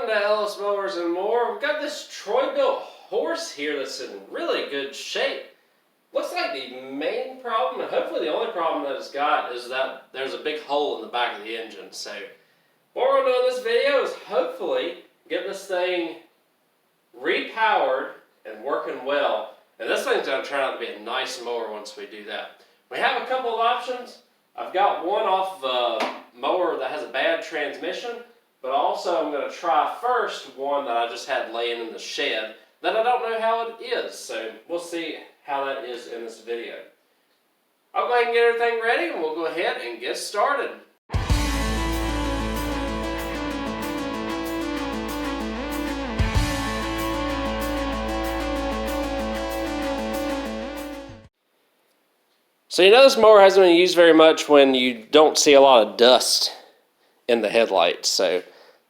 to Ellis Mowers and More. We've got this Bilt Horse here that's in really good shape. Looks like the main problem, and hopefully the only problem that it's got, is that there's a big hole in the back of the engine. So what we're going to do in this video is hopefully get this thing repowered and working well. And this thing's going to turn out to be a nice mower once we do that. We have a couple of options. I've got one off of a mower that has a bad transmission, but also I'm going to try first one that I just had laying in the shed that I don't know how it is. So we'll see how that is in this video. I'll go ahead and get everything ready and we'll go ahead and get started. So you know this mower hasn't been used very much when you don't see a lot of dust in the headlights. So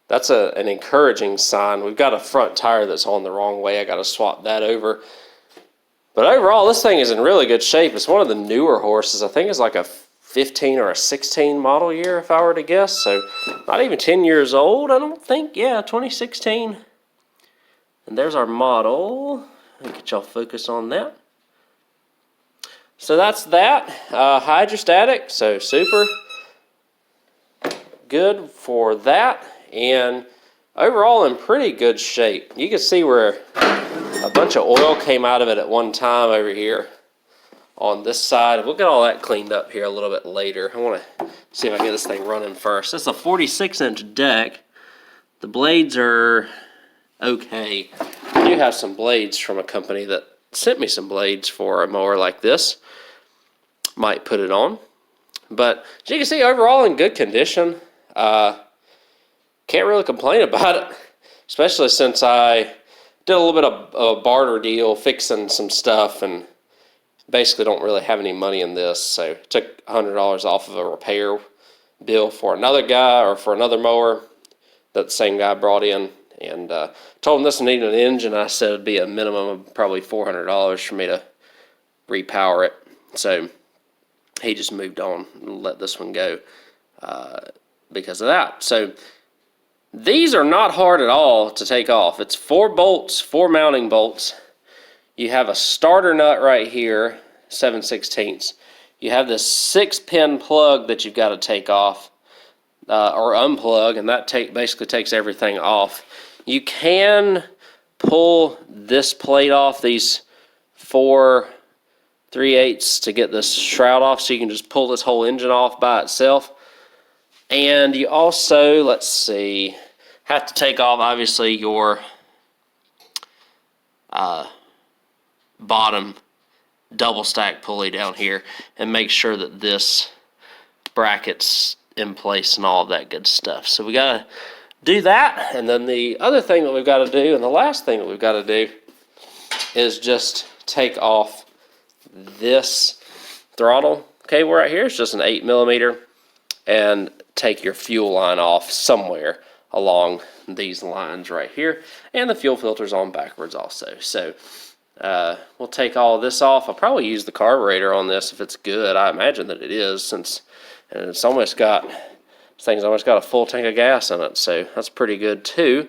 that's an encouraging sign. We've got a front tire that's on the wrong way. I got to swap that over. But overall, this thing is in really good shape. It's one of the newer horses. I think it's like a 15 or a 16 model year, if I were to guess. So not even 10 years old, I don't think. Yeah, 2016. And there's our model. Let me get y'all focused on that. So that's that. Hydrostatic, so super good for that. And overall in pretty good shape. You can see where a bunch of oil came out of it at one time over here on this side. We'll get all that cleaned up here a little bit later. I want to see if I can get this thing running first. It's a 46-inch deck. The blades are okay. I do have some blades from a company that sent me some blades for a mower like this. Might put it on. But as you can see, overall in good condition. Can't really complain about it, especially since I did a little bit of a barter deal fixing some stuff and basically don't really have any money in this. So took $100 off of a repair bill for another guy or for another mower that the same guy brought in, and told him this needed an engine. I said it'd be a minimum of probably $400 for me to repower it. So he just moved on and let this one go because of that. So these are not hard at all to take off. It's 4 bolts, 4 mounting bolts. You have a starter nut right here, 7/16. You have this 6-pin plug that you've got to take off or unplug, and that basically takes everything off. You can pull this plate off, these 4 3/8 to get this shroud off, so you can just pull this whole engine off by itself. And you also, let's see, have to take off obviously your bottom double stack pulley down here and make sure that this bracket's in place and all of that good stuff. So we gotta do that, and then the other thing that we've got to do, and the last thing that we've got to do, is just take off this throttle cable right here. It's just an 8mm, and take your fuel line off somewhere along these lines right here, and the fuel filter's on backwards also. So we'll take all of this off. I'll probably use the carburetor on this if it's good. I imagine that it is, since it's almost got, this thing's almost got a full tank of gas in it, so that's pretty good too.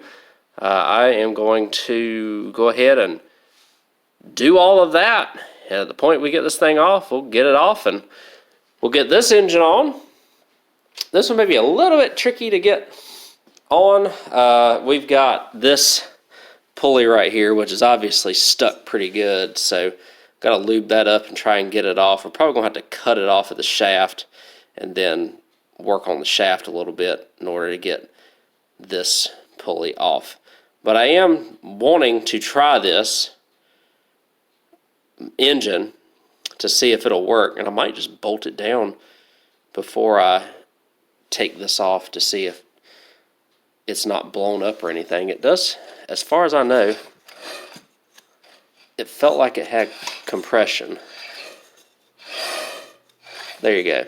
I am going to go ahead and do all of that. And at the point we get this thing off, we'll get it off and we'll get this engine on. This one may be a little bit tricky to get on. We've got this pulley right here, which is obviously stuck pretty good. So got to lube that up and try and get it off. We're probably going to have to cut it off of the shaft and then work on the shaft a little bit in order to get this pulley off. But I am wanting to try this engine to see if it'll work, and I might just bolt it down before I take this off to see if it's not blown up or anything. It does, as far as I know, it felt like it had compression. There you go.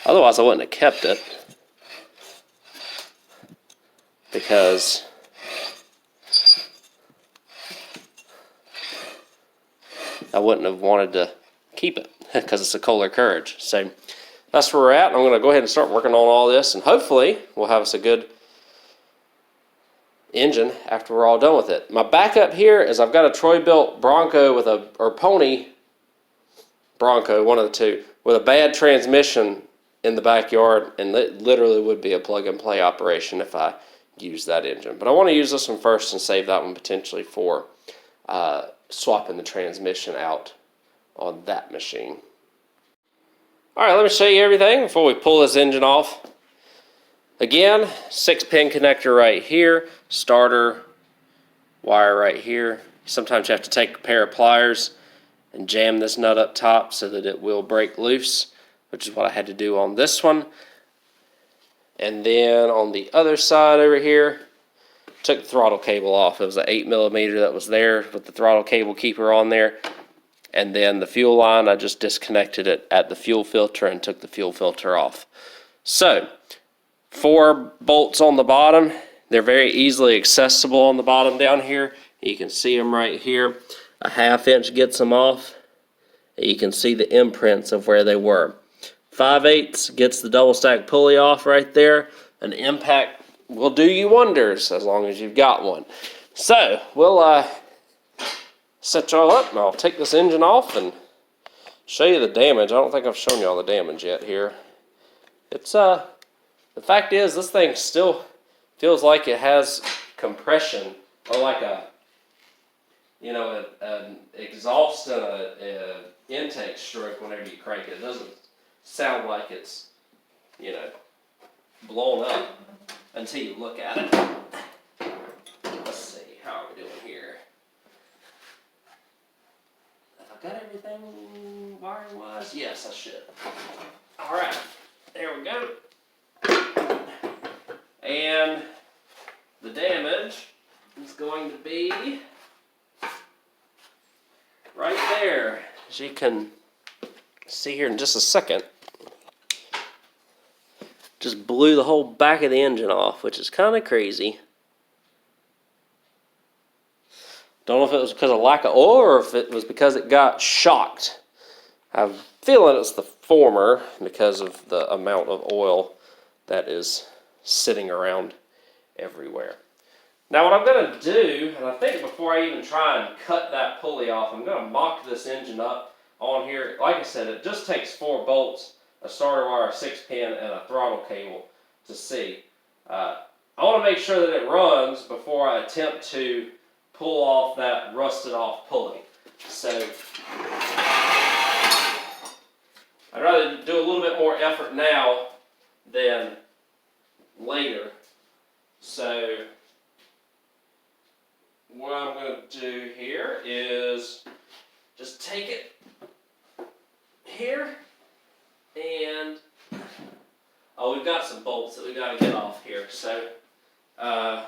Otherwise I wouldn't have kept it, because I wouldn't have wanted to keep it because it's a Kohler Courage. So that's where we're at. I'm going to go ahead and start working on all this, and hopefully we'll have us a good engine after we're all done with it. My backup here is I've got a Troy-Bilt Bronco with or Pony Bronco, one of the two, with a bad transmission in the backyard, and it literally would be a plug-and-play operation if I use that engine. But I want to use this one first and save that one potentially for swapping the transmission out on that machine. Alright, let me show you everything before we pull this engine off. Again, 6-pin connector right here, starter wire right here. Sometimes you have to take a pair of pliers and jam this nut up top so that it will break loose, which is what I had to do on this one. And then on the other side over here, took the throttle cable off. It was an 8mm that was there with the throttle cable keeper on there. And then the fuel line, I just disconnected it at the fuel filter and took the fuel filter off. So, 4 bolts on the bottom. They're very easily accessible on the bottom down here. You can see them right here. A 1/2 inch gets them off. You can see the imprints of where they were. 5/8 gets the double stack pulley off right there. An impact will do you wonders as long as you've got one. So, we'll set y'all up, and I'll take this engine off and show you the damage. I don't think I've shown y'all the damage yet here. It's the fact is, this thing still feels like it has compression, or like an exhaust and a intake stroke whenever you crank it. It doesn't sound like it's, blown up until you look at it. Let's see, how are we doing here? Have I got everything wiring wise? Yes, I should. Alright, there we go. And the damage is going to be right there. As you can see here in just a second, just blew the whole back of the engine off, which is kind of crazy. Don't know if it was because of lack of oil or if it was because it got shocked. I'm feeling it's the former because of the amount of oil that is sitting around everywhere. Now what I'm going to do, and I think before I even try and cut that pulley off, I'm going to mock this engine up on here. Like I said, it just takes 4 bolts, a starter wire, a 6-pin, and a throttle cable to see. I want to make sure that it runs before I attempt to pull off that rusted off pulley. So I'd rather do a little bit more effort now than later. So what I'm going to do here is just take it here, and we've got some bolts that we got to get off here. So I'm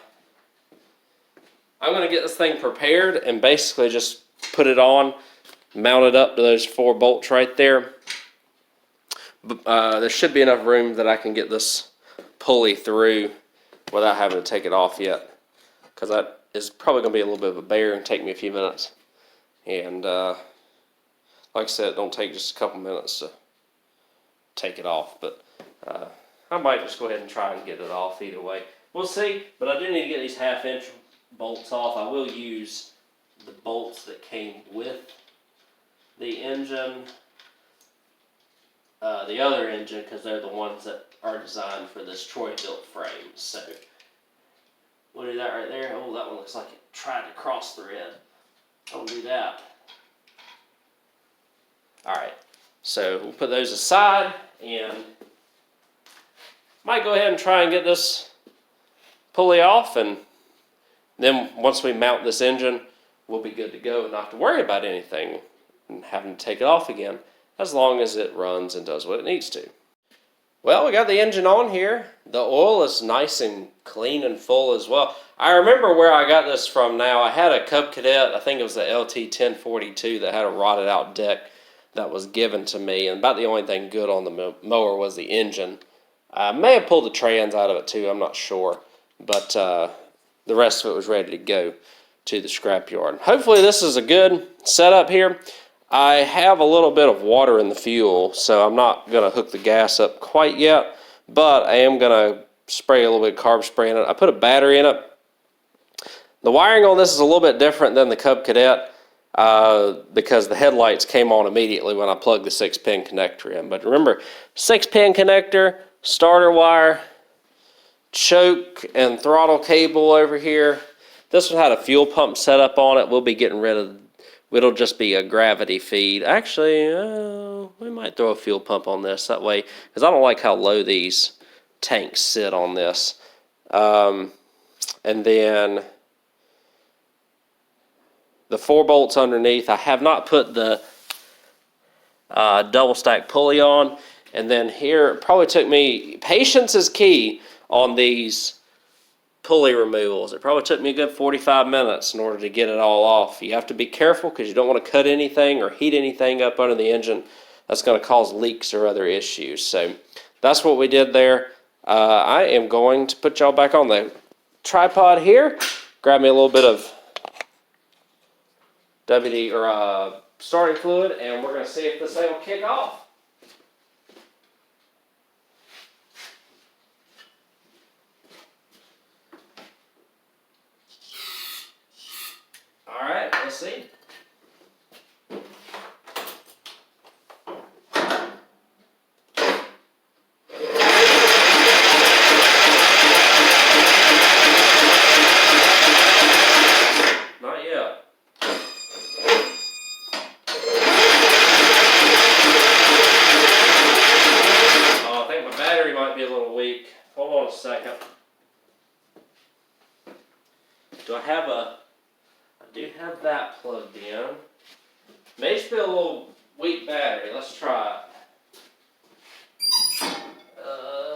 going to get this thing prepared and basically just put it on, mount it up to those 4 bolts right there. There should be enough room that I can get this pulley through without having to take it off yet, because that is probably going to be a little bit of a bear and take me a few minutes. And like I said, it don't take just a couple minutes to take it off, but I might just go ahead and try and get it off either way. We'll see, but I do need to get these 1/2 inch bolts off. I will use the bolts that came with the engine, the other engine, because they're the ones that are designed for this Troy-Bilt frame. So we'll do that right there. Oh, that one looks like it tried to cross thread. Don't do that. Alright, so we'll put those aside and might go ahead and try and get this pulley off, and then once we mount this engine, we'll be good to go and not have to worry about anything and having to take it off again, as long as it runs and does what it needs to. Well, we got the engine on here. The oil is nice and clean and full as well. I remember where I got this from now. I had a Cub Cadet, I think it was the LT 1042, that had a rotted out deck that was given to me, and about the only thing good on the mower was the engine. I may have pulled the trans out of it too, I'm not sure, but the rest of it was ready to go to the scrapyard. Hopefully this is a good setup here. I have a little bit of water in the fuel, so I'm not going to hook the gas up quite yet, but I am going to spray a little bit of carb spray in it. I put a battery in it The wiring on this is a little bit different than the Cub Cadet because the headlights came on immediately when I plugged the 6-pin connector in. But remember, 6-pin connector, starter wire, choke and throttle cable over here. This one had a fuel pump set up on it. We'll be getting rid of, it'll just be a gravity feed. Actually, we might throw a fuel pump on this that way, because I don't like how low these tanks sit on this. And then the 4 bolts underneath. I have not put the double stack pulley on. And then here, it probably took me, patience is key on these pulley removals. It probably took me a good 45 minutes in order to get it all off. You have to be careful because you don't want to cut anything or heat anything up under the engine. That's going to cause leaks or other issues. So that's what we did there. I am going to put y'all back on the tripod here. Grab me a little bit of WD or starting fluid, and we're going to see if this thing will kick off. All right, let's see. Not yet. Oh, I think my battery might be a little weak. Hold on a second. Do I have a... I do have that plugged in. May just be a little weak battery. Let's try it. A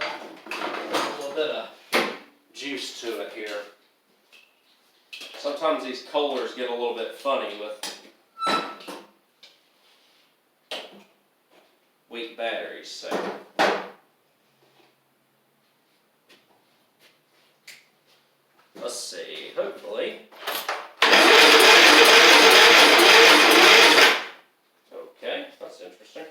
little bit of juice to it here. Sometimes these Kohlers get a little bit funny with weak batteries. So let's see. Hopefully. Okay, that's interesting.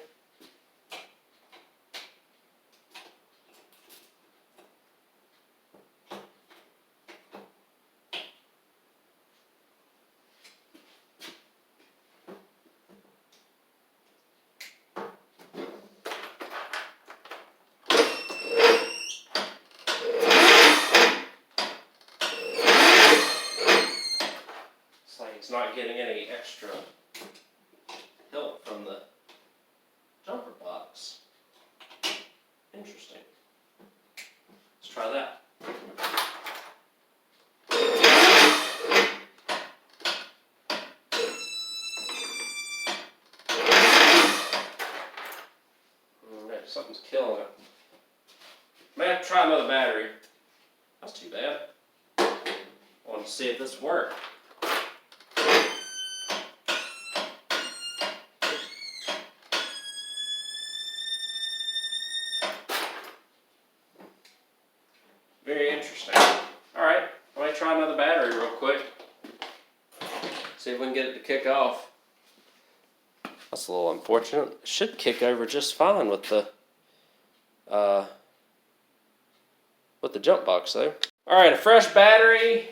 It's like it's not getting any extra help from the jumper box. Interesting. Let's try that. Okay, something's killing it. May have to try another battery. That's too bad. I want to see if this worked. Very interesting. Alright, let me try another battery real quick. See if we can get it to kick off. That's a little unfortunate. It should kick over just fine with the jump box though. Alright, a fresh battery.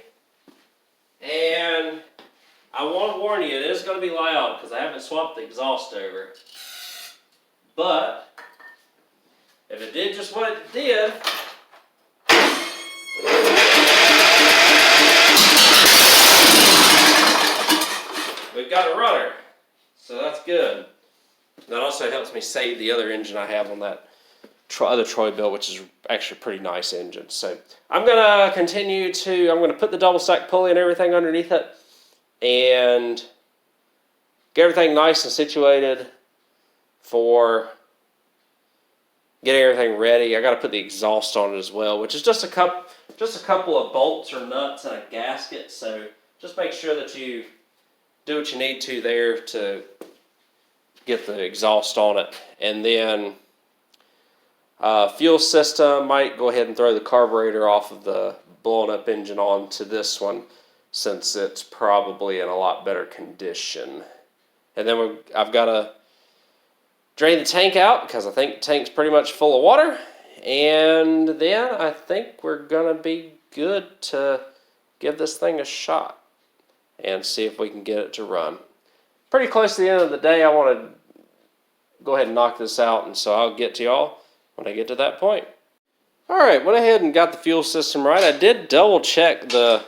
And I want to warn you, it is going to be loud because I haven't swapped the exhaust over. But if it did just what it did, we've got a runner, so that's good. That also helps me save the other engine I have on that other Troy Bilt, which is actually a pretty nice engine. So I'm going to continue to, I'm going to put the double stack pulley and everything underneath it and get everything nice and situated for getting everything ready. I got to put the exhaust on it as well, which is just a couple of bolts or nuts and a gasket. So just make sure that you do what you need to there to get the exhaust on it. And then fuel system, might go ahead and throw the carburetor off of the blown up engine onto this one since it's probably in a lot better condition. And then I've got to drain the tank out because I think the tank's pretty much full of water. And then I think we're going to be good to give this thing a shot and see if we can get it to run. Pretty close to the end of the day, I want to go ahead and knock this out, and so I'll get to y'all when I get to that point. Alright, went ahead and got the fuel system right. I did double check the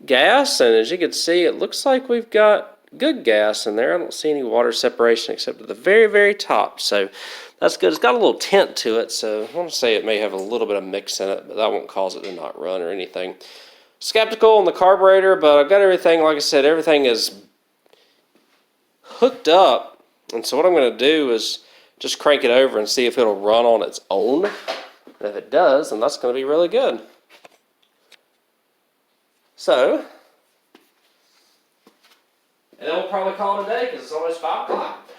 gas, and as you can see, it looks like we've got good gas in there. I don't see any water separation except at the very, very top, so that's good. It's got a little tint to it, so I want to say it may have a little bit of mix in it, but that won't cause it to not run or anything. Skeptical on the carburetor, but I've got everything, like I said, everything is hooked up, and so what I'm going to do is just crank it over and see if it'll run on its own. And if it does, then that's going to be really good. So, and then we'll probably call it a day because it's almost 5 o'clock.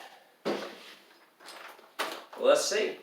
Well, let's see.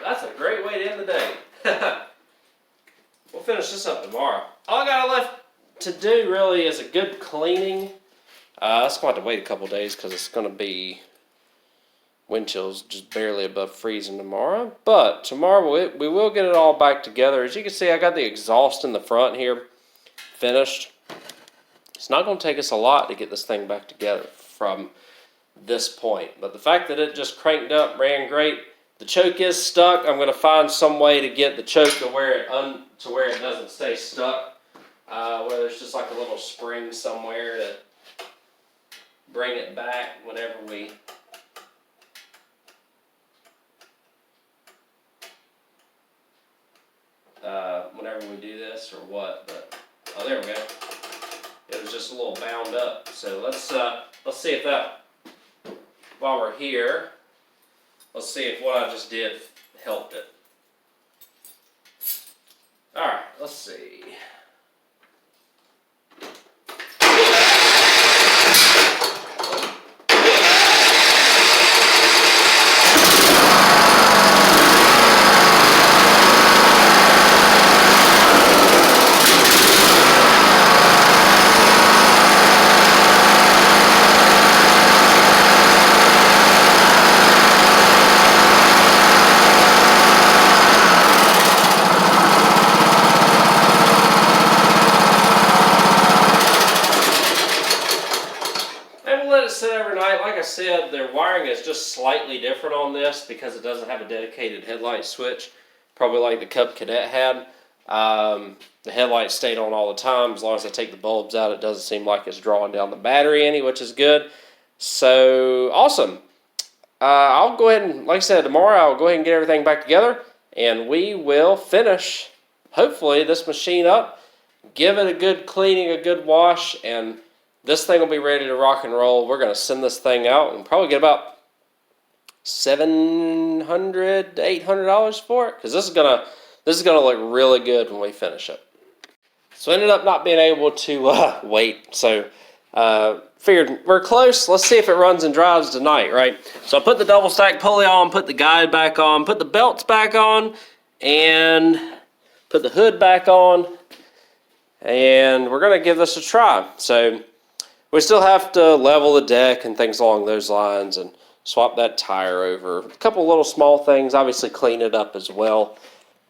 That's a great way to end the day. We'll finish this up tomorrow. All I got left to do really is a good cleaning. That's going to have to wait a couple days because it's going to be wind chills just barely above freezing tomorrow. But tomorrow we will get it all back together. As you can see, I got the exhaust in the front here finished. It's not going to take us a lot to get this thing back together from this point. But the fact that it just cranked up, ran great. The choke is stuck. I'm going to find some way to get the choke to where it doesn't stay stuck. Where there's just like a little spring somewhere to bring it back whenever we do this or what. But oh, there we go. It was just a little bound up. So let's see if that, while we're here, let's see if what I just did helped it. All right, let's see. Said their wiring is just slightly different on this because it doesn't have a dedicated headlight switch, probably like the Cub Cadet had. The headlights stayed on all the time. As long as I take the bulbs out, it doesn't seem like it's drawing down the battery any, which is good. So awesome. I'll go ahead and, like I said, tomorrow I'll go ahead and get everything back together and we will finish hopefully this machine up, give it a good cleaning, a good wash, and this thing will be ready to rock and roll. We're going to send this thing out and probably get about $700 to $800 for it, because this is gonna look really good when we finish it. So I ended up not being able to wait. So figured we're close. Let's see if it runs and drives tonight, right? So I put the double stack pulley on, put the guide back on, put the belts back on, and put the hood back on, and we're going to give this a try. So we still have to level the deck and things along those lines and swap that tire over. A couple little small things, obviously clean it up as well,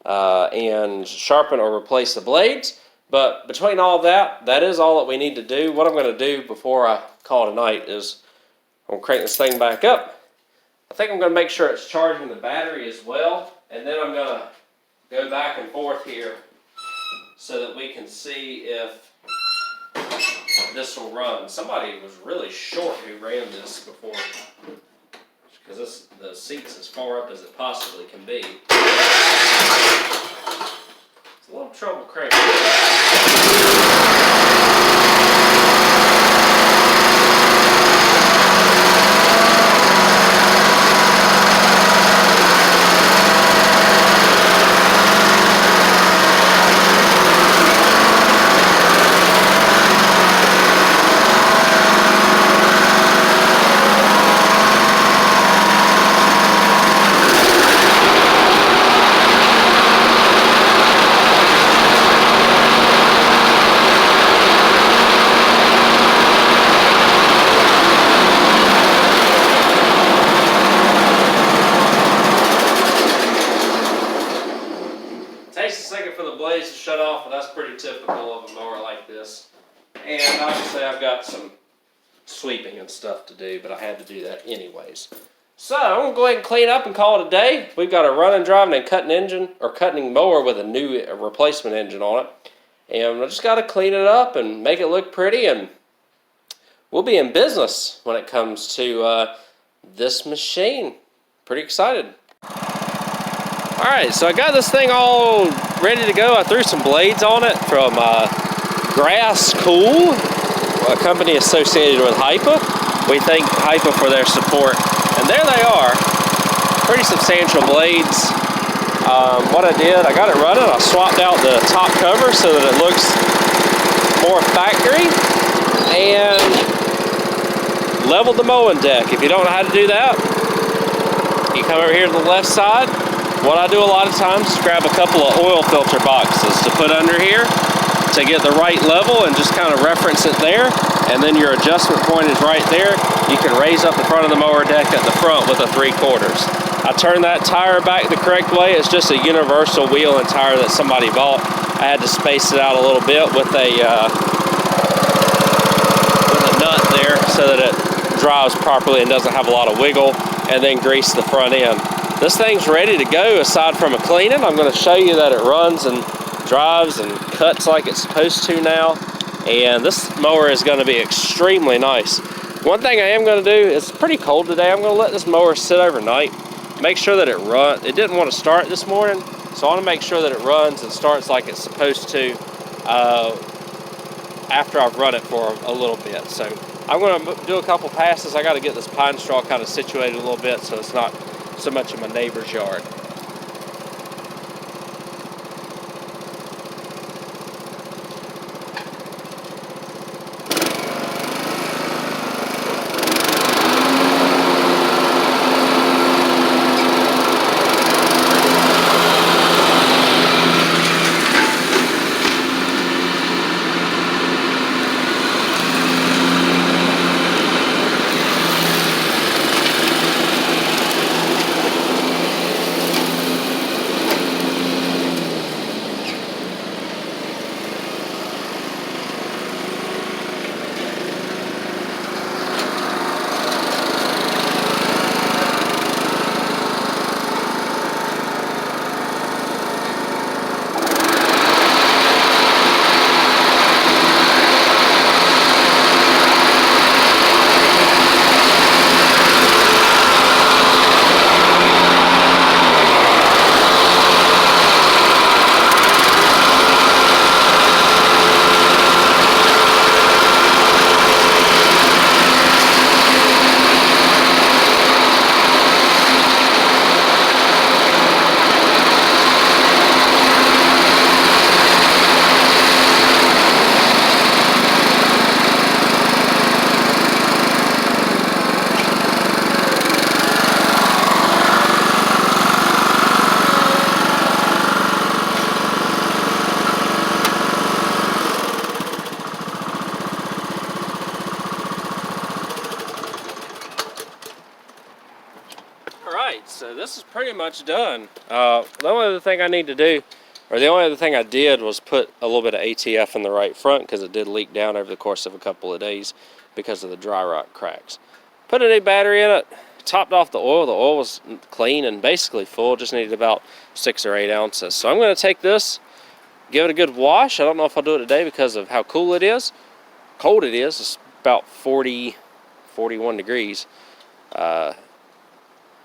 and sharpen or replace the blades. But between all that, that is all that we need to do. What I'm going to do before I call it a night is I'm going to crank this thing back up. I think I'm going to make sure it's charging the battery as well, and then I'm going to go back and forth here so that we can see if this will run. Somebody was really short who ran this before, because the seat's as far up as it possibly can be. It's a little trouble cranking. Takes a second for the blades to shut off, but that's pretty typical of a mower like this. And obviously I've got some sweeping and stuff to do, but I had to do that anyways. So I'm going to go ahead and clean up and call it a day. We've got a running, driving, and cutting mower with a new replacement engine on it. And I just got to clean it up and make it look pretty, and we'll be in business when it comes to this machine. Pretty excited. Alright, so I got this thing all ready to go. I threw some blades on it from Grass Cool, a company associated with Hipa. We thank Hipa for their support. And there they are. Pretty substantial blades. What I did, I got it running. I swapped out the top cover so that it looks more factory. And leveled the mowing deck. If you don't know how to do that, you come over here to the left side. What I do a lot of times is grab a couple of oil filter boxes to put under here to get the right level and just kind of reference it there. And then your adjustment point is right there. You can raise up the front of the mower deck at the front with a 3/4. I turn that tire back the correct way. It's just a universal wheel and tire that somebody bought. I had to space it out a little bit with a nut there so that it drives properly and doesn't have a lot of wiggle, and then grease the front end. This thing's ready to go aside from a cleaning. I'm going to show you that it runs and drives and cuts like it's supposed to now. And this mower is going to be extremely nice. One thing I am going to do, it's pretty cold today. I'm going to let this mower sit overnight. Make sure that it runs. It didn't want to start this morning, so I want to make sure that it runs and starts like it's supposed to after I've run it for a little bit. So I'm going to do a couple passes. I got to get this pine straw kind of situated a little bit so it's not so much in my neighbor's yard. pretty much done. The only other thing I need to do, or the only other thing I did, was put a little bit of ATF in the right front because it did leak down over the course of a couple of days because of the dry rot cracks. Put a new battery in it, topped off the oil. The oil was clean and basically full, just needed about 6 or 8 ounces. So I'm going to take this, give it a good wash. I don't know if I'll do it today because of how cool it is. Cold it is. It's about 40, 41 degrees.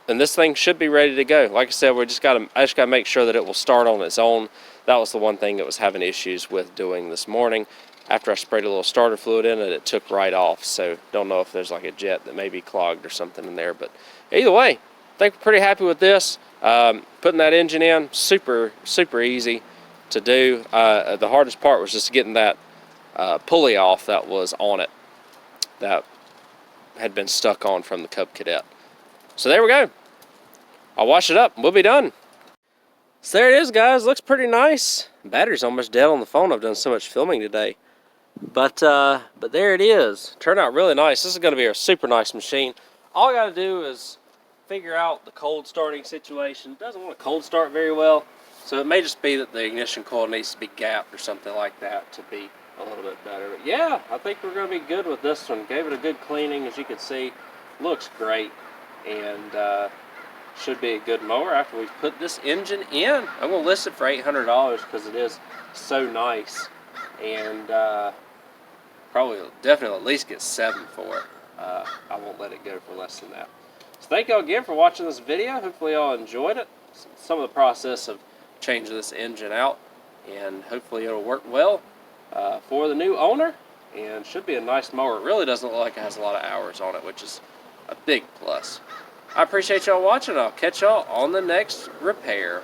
And this thing should be ready to go. Like I said, I just gotta make sure that it will start on its own. That was the one thing that was having issues with doing this morning. After I sprayed a little starter fluid in it, it took right off. So don't know if there's like a jet that may be clogged or something in there. But either way, I think we're pretty happy with this. Putting that engine in, super easy to do. The hardest part was just getting that pulley off that was on it, that had been stuck on from the Cub Cadet. So there we go. I'll wash it up and we'll be done. So there it is, guys. Looks pretty nice. Battery's almost dead on the phone. I've done so much filming today. But there it is. Turned out really nice. This is going to be a super nice machine. All I got to do is figure out the cold starting situation. It doesn't want to cold start very well. So it may just be that the ignition coil needs to be gapped or something like that to be a little bit better. But yeah, I think we're going to be good with this one. Gave it a good cleaning, as you can see. Looks great. And should be a good mower after we've put this engine in. I'm going to list it for $800 because it is so nice. And definitely at least get $700 for it. I won't let it go for less than that. So thank y'all again for watching this video. Hopefully y'all enjoyed it. Some of the process of changing this engine out. And hopefully it'll work well for the new owner. And should be a nice mower. It really doesn't look like it has a lot of hours on it, which is a big plus. I appreciate y'all watching. I'll catch y'all on the next repair.